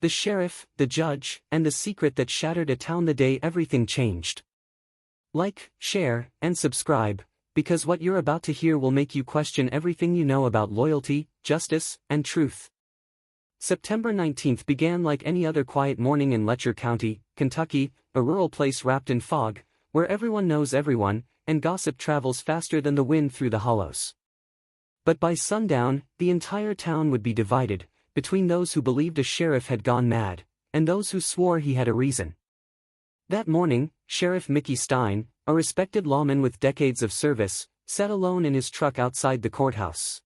The sheriff, the judge, and the secret that shattered a town the day everything changed. Like, share, and subscribe, because what you're about to hear will make you question everything you know about loyalty, justice, and truth. September 19th began like any other quiet morning in Letcher County, Kentucky, a rural place wrapped in fog, where everyone knows everyone, and gossip travels faster than the wind through the hollows. But by sundown, the entire town would be divided, between those who believed a sheriff had gone mad, and those who swore he had a reason. That morning, Sheriff Mickey Stein, a respected lawman with decades of service, sat alone in his truck outside the courthouse.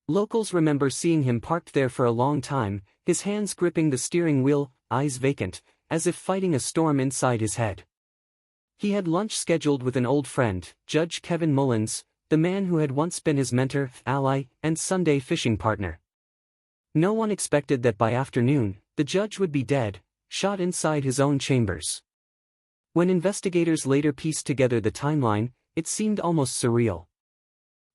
Locals remember seeing him parked there for a long time, his hands gripping the steering wheel, eyes vacant, as if fighting a storm inside his head. He had lunch scheduled with an old friend, Judge Kevin Mullins, the man who had once been his mentor, ally, and Sunday fishing partner. No one expected that by afternoon, the judge would be dead, shot inside his own chambers. When investigators later pieced together the timeline, it seemed almost surreal.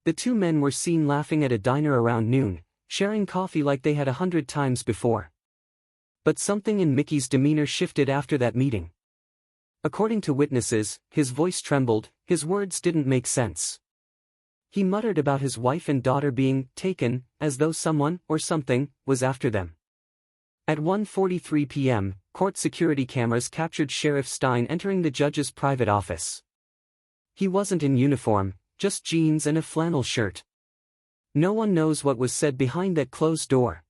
The two men were seen laughing at a diner around noon, sharing coffee like they had 100 times before. But something in Mickey's demeanor shifted after that meeting. According to witnesses, his voice trembled, his words didn't make sense. He muttered about his wife and daughter being taken, as though someone, or something, was after them. At 1:43 p.m., court security cameras captured Sheriff Stein entering the judge's private office. He wasn't in uniform, just jeans and a flannel shirt. No one knows what was said behind that closed door.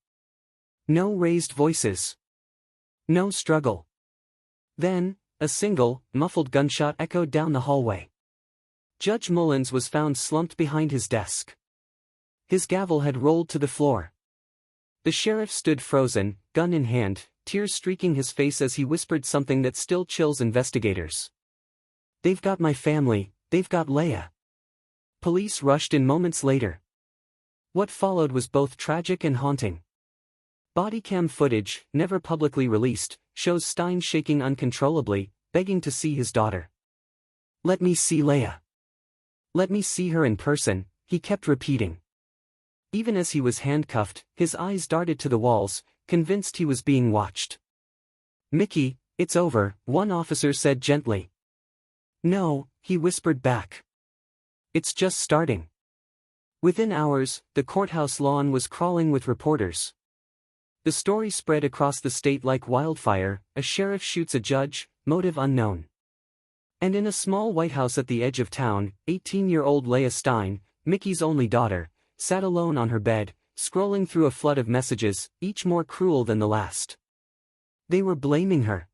No raised voices. No struggle. Then, a single, muffled gunshot echoed down the hallway. Judge Mullins was found slumped behind his desk. His gavel had rolled to the floor. The sheriff stood frozen, gun in hand, tears streaking his face as he whispered something that still chills investigators. "They've got my family, they've got Laya." Police rushed in moments later. What followed was both tragic and haunting. Bodycam footage, never publicly released, shows Stein shaking uncontrollably, begging to see his daughter. "Let me see Laya. Let me see her in person," he kept repeating. Even as he was handcuffed, his eyes darted to the walls, convinced he was being watched. "Mickey, it's over," one officer said gently. "No," he whispered back. "It's just starting." Within hours, the courthouse lawn was crawling with reporters. The story spread across the state like wildfire: a sheriff shoots a judge, motive unknown. And in a small White House at the edge of town, 18-year-old Laya Stein, Mickey's only daughter, sat alone on her bed, scrolling through a flood of messages, each more cruel than the last. They were blaming her.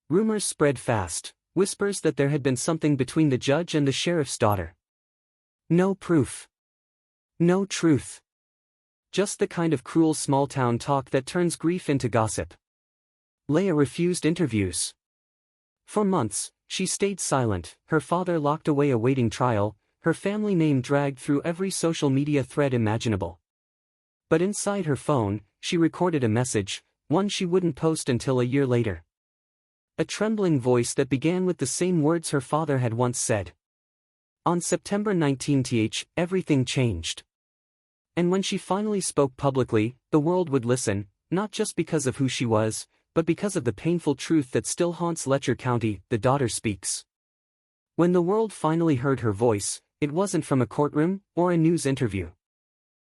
Rumors spread fast, whispers that there had been something between the judge and the sheriff's daughter. No proof. No truth. Just the kind of cruel small-town talk that turns grief into gossip. Laya refused interviews. For months, she stayed silent, her father locked away awaiting trial, her family name dragged through every social media thread imaginable. But inside her phone, she recorded a message, one she wouldn't post until a year later. A trembling voice that began with the same words her father had once said. On September 19th, everything changed. And when she finally spoke publicly, the world would listen, not just because of who she was, but because of the painful truth that still haunts Letcher County: the daughter speaks. When the world finally heard her voice, it wasn't from a courtroom or a news interview.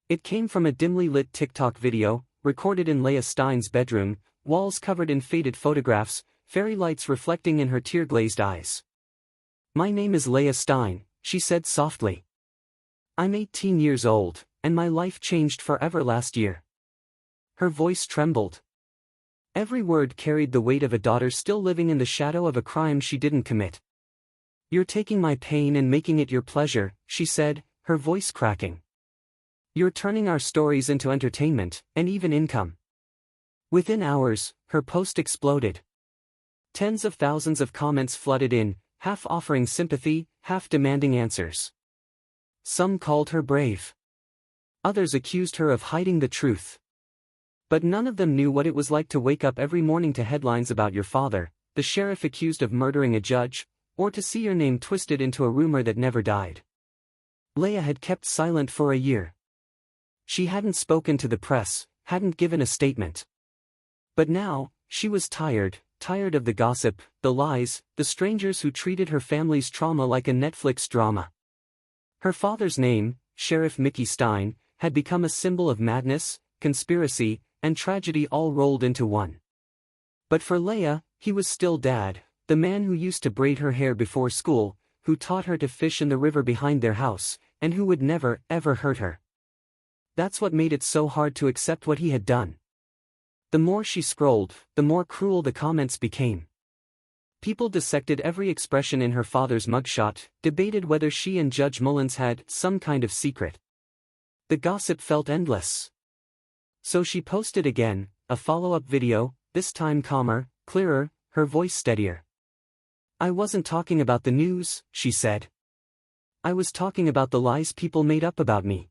It came from a dimly lit TikTok video, recorded in Laya Stein's bedroom, walls covered in faded photographs, fairy lights reflecting in her tear-glazed eyes. "My name is Laya Stein," she said softly. "I'm 18 years old, and my life changed forever last year." Her voice trembled. Every word carried the weight of a daughter still living in the shadow of a crime she didn't commit. "You're taking my pain and making it your pleasure," she said, her voice cracking. "You're turning our stories into entertainment, and even income." Within hours, her post exploded. Tens of thousands of comments flooded in, half offering sympathy, half demanding answers. Some called her brave. Others accused her of hiding the truth. But none of them knew what it was like to wake up every morning to headlines about your father, the sheriff accused of murdering a judge, or to see your name twisted into a rumor that never died. Laya had kept silent for a year. She hadn't spoken to the press, hadn't given a statement. But now, she was tired of the gossip, the lies, the strangers who treated her family's trauma like a Netflix drama. Her father's name, Sheriff Mickey Stein, had become a symbol of madness, conspiracy, and tragedy all rolled into one. But for Laya, he was still Dad, the man who used to braid her hair before school, who taught her to fish in the river behind their house, and who would never, ever hurt her. That's what made it so hard to accept what he had done. The more she scrolled, the more cruel the comments became. People dissected every expression in her father's mugshot, debated whether she and Judge Mullins had some kind of secret. The gossip felt endless. So she posted again, a follow-up video, this time calmer, clearer, her voice steadier. "I wasn't talking about the news," she said. "I was talking about the lies people made up about me.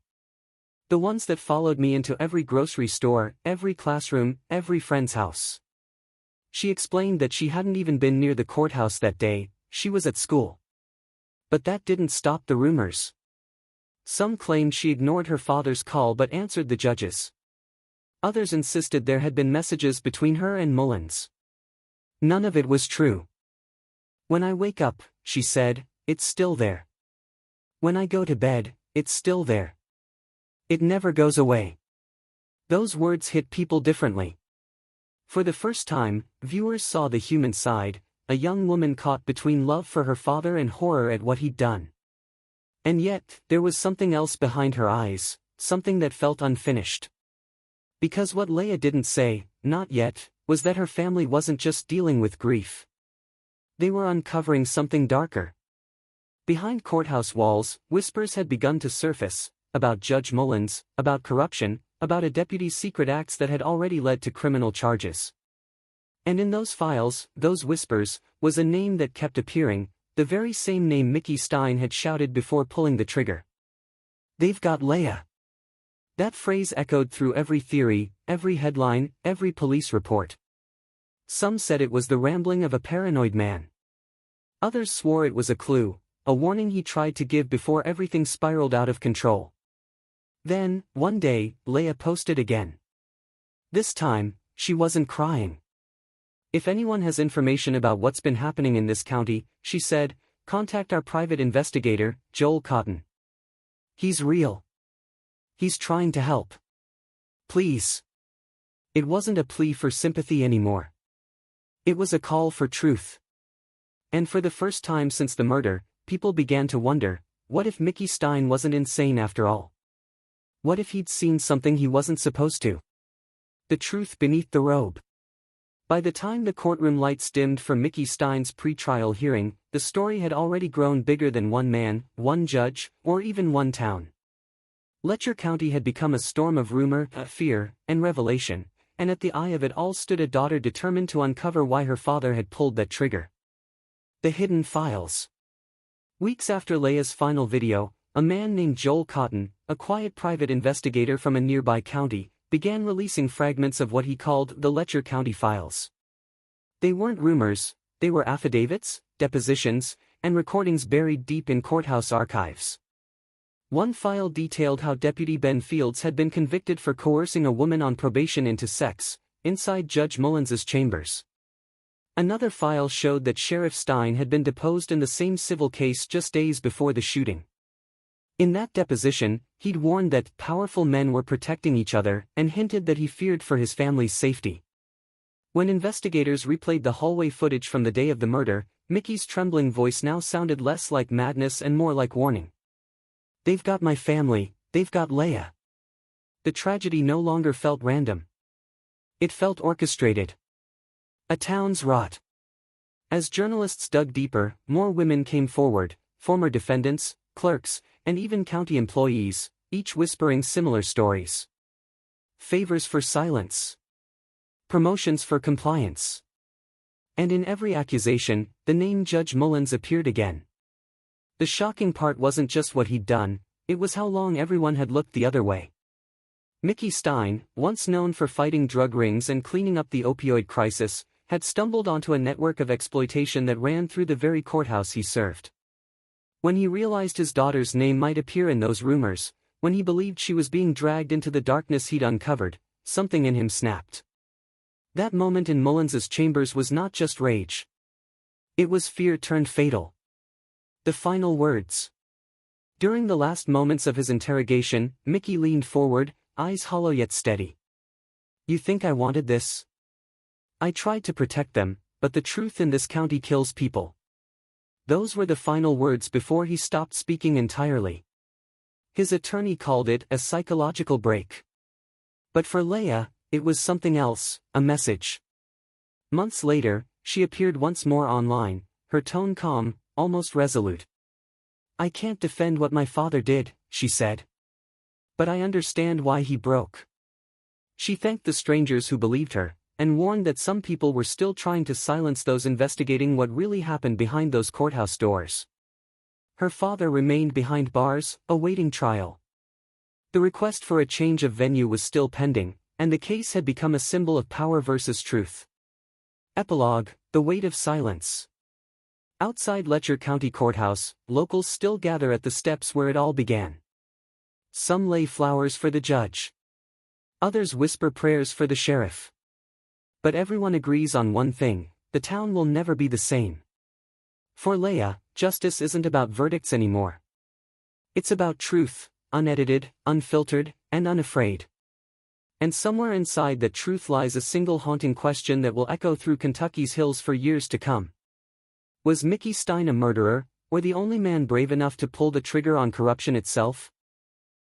The ones that followed me into every grocery store, every classroom, every friend's house." She explained that she hadn't even been near the courthouse that day, she was at school. But that didn't stop the rumors. Some claimed she ignored her father's call but answered the judge's. Others insisted there had been messages between her and Mullins. None of it was true. "When I wake up," she said, "it's still there. When I go to bed, it's still there. It never goes away." Those words hit people differently. For the first time, viewers saw the human side, a young woman caught between love for her father and horror at what he'd done. And yet, there was something else behind her eyes, something that felt unfinished. Because what Laya didn't say, not yet, was that her family wasn't just dealing with grief. They were uncovering something darker. Behind courthouse walls, whispers had begun to surface, about Judge Mullins, about corruption, about a deputy's secret acts that had already led to criminal charges. And in those files, those whispers, was a name that kept appearing, the very same name Mickey Stein had shouted before pulling the trigger. "They've got Laya." That phrase echoed through every theory, every headline, every police report. Some said it was the rambling of a paranoid man. Others swore it was a clue, a warning he tried to give before everything spiraled out of control. Then, one day, Laya posted again. This time, she wasn't crying. "If anyone has information about what's been happening in this county," she said, "contact our private investigator, Joel Cotton. He's real. He's trying to help. Please." It wasn't a plea for sympathy anymore. It was a call for truth. And for the first time since the murder, people began to wonder, what if Mickey Stein wasn't insane after all? What if he'd seen something he wasn't supposed to? The truth beneath the robe. By the time the courtroom lights dimmed for Mickey Stein's pre-trial hearing, the story had already grown bigger than one man, one judge, or even one town. Letcher County had become a storm of rumor, fear, and revelation, and at the eye of it all stood a daughter determined to uncover why her father had pulled that trigger. The hidden files. Weeks after Laya's final video, a man named Joel Cotton, a quiet private investigator from a nearby county, began releasing fragments of what he called the Letcher County files. They weren't rumors, they were affidavits, depositions, and recordings buried deep in courthouse archives. One file detailed how Deputy Ben Fields had been convicted for coercing a woman on probation into sex, inside Judge Mullins's chambers. Another file showed that Sheriff Stein had been deposed in the same civil case just days before the shooting. In that deposition, he'd warned that powerful men were protecting each other and hinted that he feared for his family's safety. When investigators replayed the hallway footage from the day of the murder, Mickey's trembling voice now sounded less like madness and more like warning. "They've got my family, they've got Laya." The tragedy no longer felt random. It felt orchestrated. A town's rot. As journalists dug deeper, more women came forward, former defendants, clerks, and even county employees, each whispering similar stories. Favors for silence. Promotions for compliance. And in every accusation, the name Judge Mullins appeared again. The shocking part wasn't just what he'd done, it was how long everyone had looked the other way. Mickey Stein, once known for fighting drug rings and cleaning up the opioid crisis, had stumbled onto a network of exploitation that ran through the very courthouse he served. When he realized his daughter's name might appear in those rumors, when he believed she was being dragged into the darkness he'd uncovered, something in him snapped. That moment in Mullins's chambers was not just rage. It was fear turned fatal. The final words. During the last moments of his interrogation, Mickey leaned forward, eyes hollow yet steady. "You think I wanted this? I tried to protect them, but the truth in this county kills people." Those were the final words before he stopped speaking entirely. His attorney called it a psychological break. But for Laya, it was something else, a message. Months later, she appeared once more online, her tone calm, almost resolute. "I can't defend what my father did," she said. "But I understand why he broke." She thanked the strangers who believed her, and warned that some people were still trying to silence those investigating what really happened behind those courthouse doors. Her father remained behind bars, awaiting trial. The request for a change of venue was still pending, and the case had become a symbol of power versus truth. Epilogue: The weight of silence. Outside Letcher County Courthouse, locals still gather at the steps where it all began. Some lay flowers for the judge. Others whisper prayers for the sheriff. But everyone agrees on one thing: the town will never be the same. For Laya, justice isn't about verdicts anymore. It's about truth, unedited, unfiltered, and unafraid. And somewhere inside that truth lies a single haunting question that will echo through Kentucky's hills for years to come. Was Mickey Stein a murderer, or the only man brave enough to pull the trigger on corruption itself?